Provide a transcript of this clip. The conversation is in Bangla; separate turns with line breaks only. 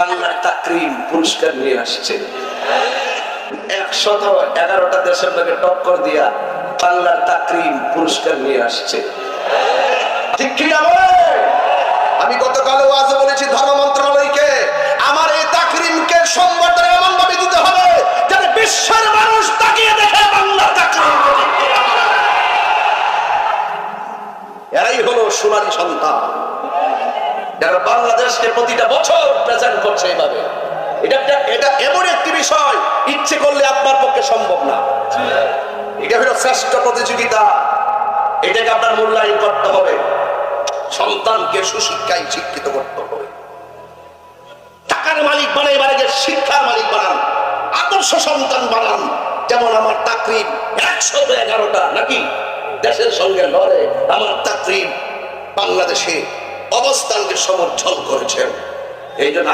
বাংলার তাকরিম পুরস্কার নিয়ে আসছে। 111টা দেশের লোকে টক্কর দিয়া বাংলার তাকরিম পুরস্কার নিয়ে আসছে। ঠিক কি না বলে? আমি গতকাল ওয়াজে বলেছি ধর্ম মন্ত্রণালয়কে আমার এই তাকরিমকে সম্বর্ধনা এমন ভাবে দিতে হবে যাতে বিশ্বের মানুষ তাকিয়ে দেখে বাংলার তাকরিম। এরাই হলো সোনালী সন্তান যারা বাংলাদেশকে প্রতিটা বছর প্রেজেন্ট করছে। এইভাবে এটা এমন একটি বিষয় ইচ্ছে করলে আপনার পক্ষে সম্ভব না। এটা হলো শ্রেষ্ঠ প্রতিযোগিতা, এটাকে আপনার মূল্যায়ন করতে হবে। সন্তানকে সুশিক্ষায় শিক্ষিত করতে হবে। টাকার মালিক বানাই বানাই শিক্ষার মালিক বানান, আদর্শ সন্তান বানান। যেমন আমার তাকরিম 111টা নাকি দেশের সঙ্গে লড়ে আমার তাকরিম বাংলাদেশে অবস্থানকে সমর্থন করেছেন। এই জন্য